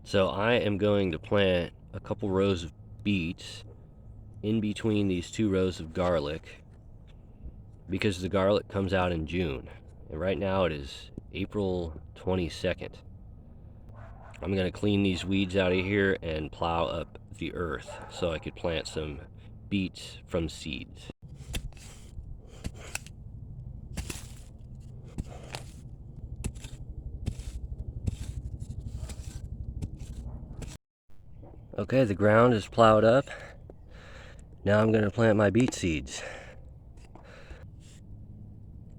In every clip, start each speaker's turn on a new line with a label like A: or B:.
A: So I am going to plant a couple rows of beets in between these 2 rows of garlic because the garlic comes out in June. And right now it is April 22nd. I'm going to clean these weeds out of here and plow up the earth so I could plant some beets from seeds. Okay, the ground is plowed up. Now I'm going to plant my beet seeds.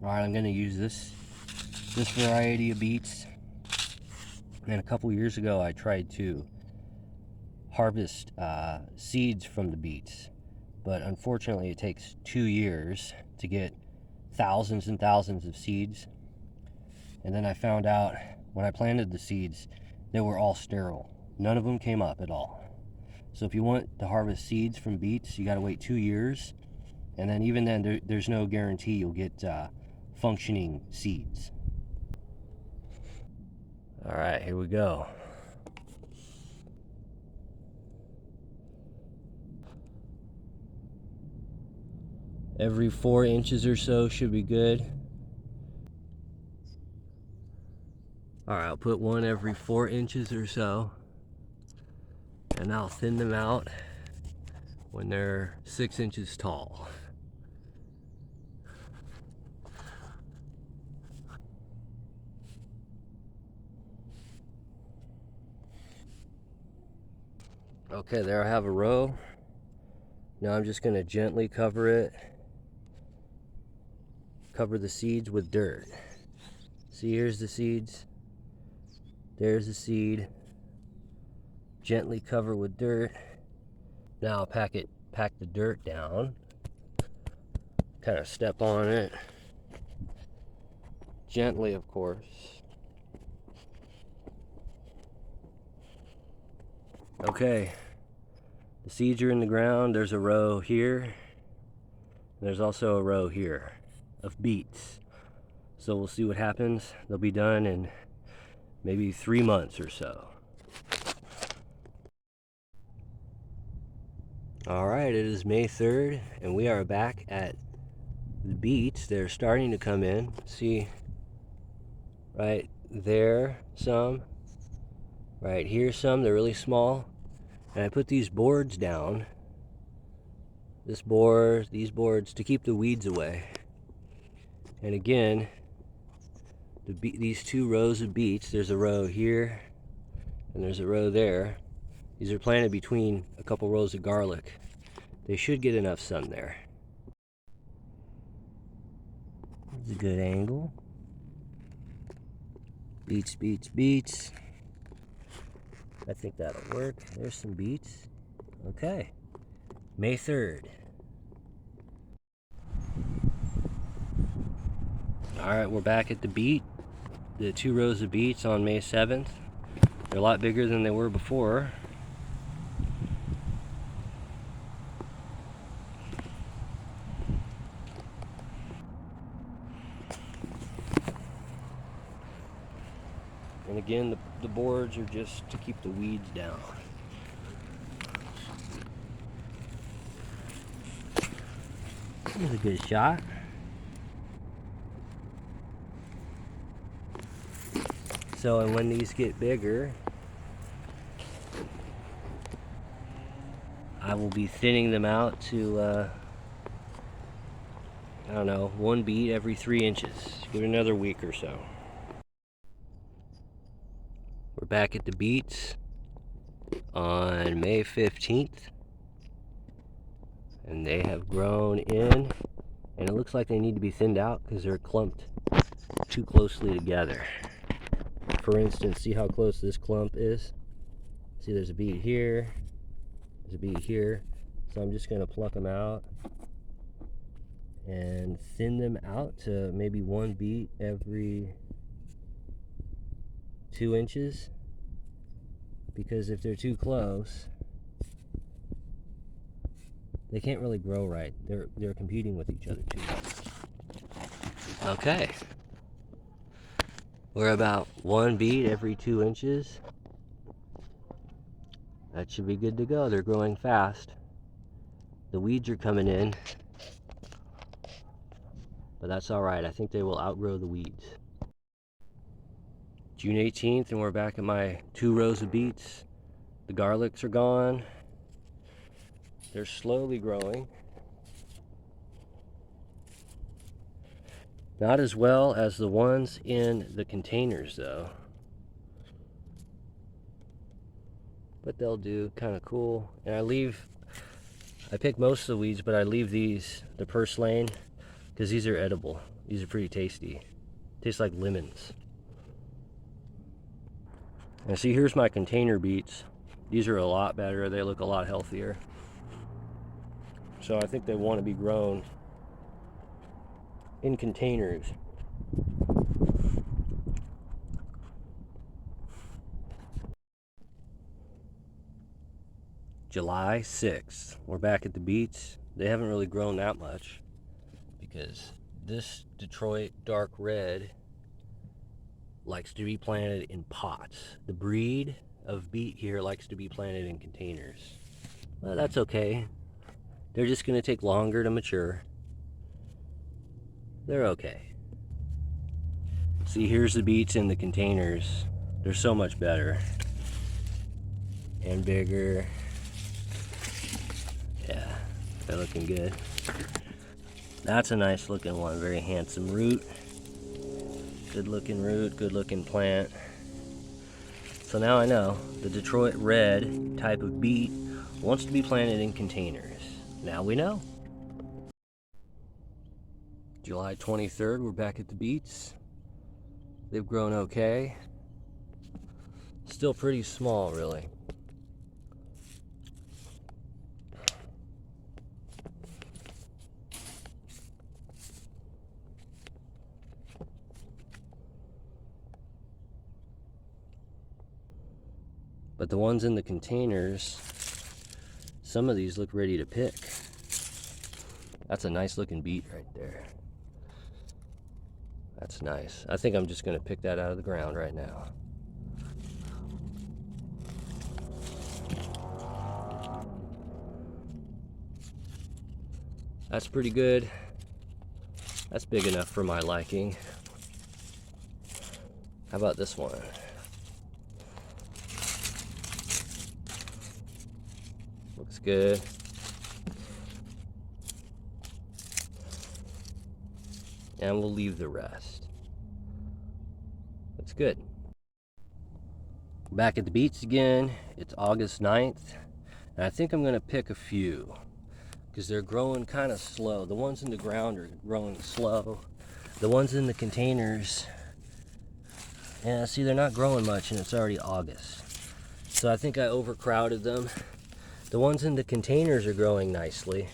A: Alright, I'm going to use this variety of beets. And a couple years ago I tried to harvest seeds from the beets, but unfortunately it takes 2 years to get thousands and thousands of seeds. And then I found out when I planted the seeds, they were all sterile. None of them came up at all. So if you want to harvest seeds from beets, you got to wait 2 years. And then even then, there's no guarantee you'll get functioning seeds. All right, here we go. Every 4 inches or so should be good. All right, I'll put one every 4 inches or so, and I'll thin them out when they're 6 inches tall. Okay, there I have a row. Now I'm just gonna gently cover the seeds with dirt. See, here's the seeds. There's the seed. Gently cover with dirt. Now I'll pack the dirt down. Kind of step on it. Gently, of course. Okay, the seeds are in the ground. There's a row here. There's also a row here of beets. So we'll see what happens. They'll be done in maybe 3 months or so. All right, it is May 3rd, and we are back at the beets. They're starting to come in. See, right there, some. Right here, some. They're really small. And I put these boards down. This board, these boards, to keep the weeds away. And again, these 2 rows of beets, there's a row here, and there's a row there. These are planted between a couple rows of garlic. They should get enough sun there. It's a good angle. Beets, beets, beets. I think that'll work. There's some beets. Okay. May 3rd. Alright, we're back at the 2 rows of beets on May 7th. They're a lot bigger than they were before. And again, the boards are just to keep the weeds down. Here's a good shot. So, and when these get bigger, I will be thinning them out to, I don't know, 1 beet every 3 inches. Give it another week or so. We're back at the beets on May 15th. And they have grown in, and it looks like they need to be thinned out because they're clumped too closely together. For instance, see how close this clump is? See, there's a beet here, there's a beet here. So I'm just going to pluck them out and thin them out to maybe 1 beet every 2 inches. Because if they're too close, they can't really grow right. They're competing with each other too much. Okay. We're about 1 beet every 2 inches. That should be good to go. They're growing fast. The weeds are coming in, but that's all right. I think they will outgrow the weeds. June 18th, and we're back at my 2 rows of beets. The garlics are gone. They're slowly growing. Not as well as the ones in the containers though. But they'll do, kind of cool. And I pick most of the weeds, but I leave these, the purslane, because these are edible. These are pretty tasty. Taste like lemons. And see, here's my container beets. These are a lot better. They look a lot healthier. So I think they want to be grown in containers. July 6th. We're back at the beets. They haven't really grown that much because this Detroit dark red likes to be planted in pots. The breed of beet here likes to be planted in containers. Well, that's okay. They're just going to take longer to mature. They're okay. See, here's the beets in the containers. They're so much better and bigger. Yeah, they're looking good. That's a nice looking one, very handsome root. Good looking root, good looking plant. So now I know the Detroit red type of beet wants to be planted in containers. Now we know. July 23rd, we're back at the beets. They've grown okay. Still pretty small, really. But the ones in the containers, some of these look ready to pick. That's a nice looking beet right there. That's nice. I think I'm just going to pick that out of the ground right now. That's pretty good. That's big enough for my liking. How about this one? Looks good. And we'll leave the rest. That's good. Back at the beets again. It's August 9th. And I think I'm going to pick a few because they're growing kind of slow. The ones in the ground are growing slow. The ones in the containers, yeah, see, they're not growing much and it's already August. So I think I overcrowded them. The ones in the containers are growing nicely.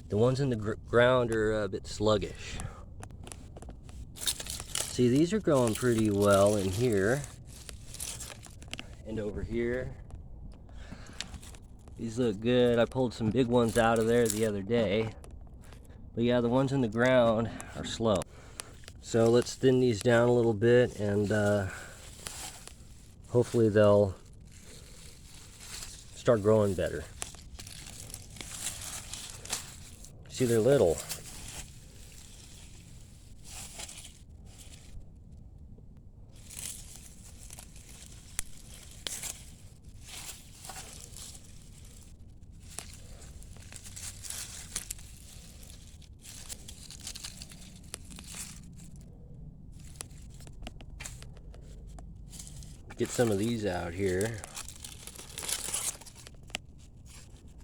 A: The ones in the ground are a bit sluggish. See, these are growing pretty well in here and over here. These look good. I pulled some big ones out of there the other day. But yeah, the ones in the ground are slow. So let's thin these down a little bit and hopefully they'll start growing better. See, they're little. Get some of these out here.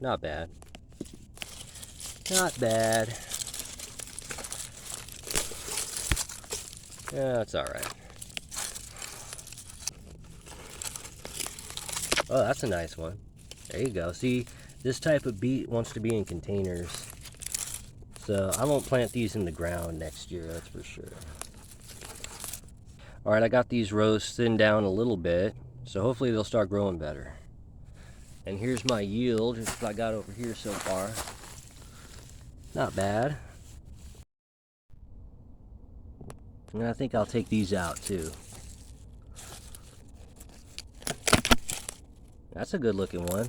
A: Not bad. Not bad. Yeah, that's alright. Oh, that's a nice one. There you go. See, this type of beet wants to be in containers. So I won't plant these in the ground next year, that's for sure. Alright, I got these rows thinned down a little bit, so hopefully they'll start growing better. And here's my yield, what I got over here so far. Not bad. And I think I'll take these out too. That's a good looking one.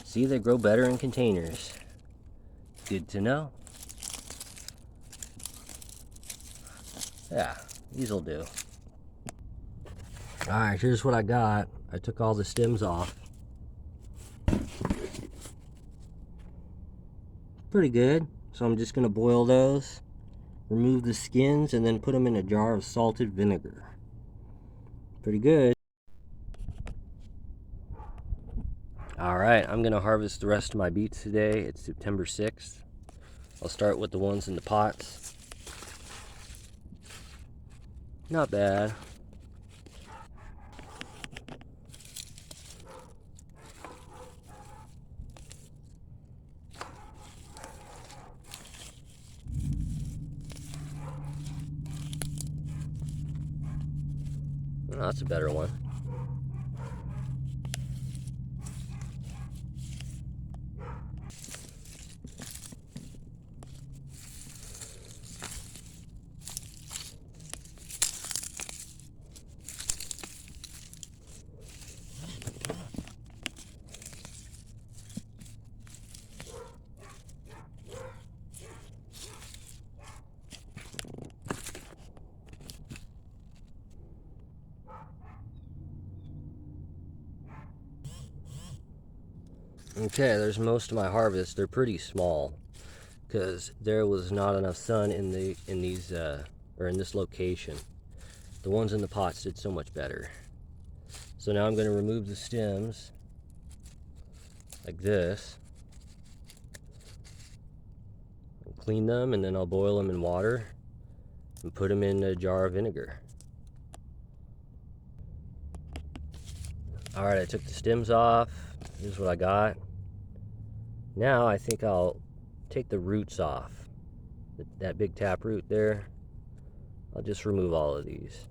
A: See, they grow better in containers. Good to know. Yeah, these'll do. Alright, here's what I got. I took all the stems off. Pretty good. So I'm just going to boil those, remove the skins, and then put them in a jar of salted vinegar. Pretty good. Alright, I'm going to harvest the rest of my beets today. It's September 6th. I'll start with the ones in the pots. Not bad. Oh, that's a better one. Okay, there's most of my harvest. They're pretty small because there was not enough sun in this location. The ones in the pots did so much better. So now I'm going to remove the stems like this, clean them, and then I'll boil them in water and put them in a jar of vinegar. Alright, I took the stems off. Here's what I got. Now I think I'll take the roots off. That big tap root there. I'll just remove all of these.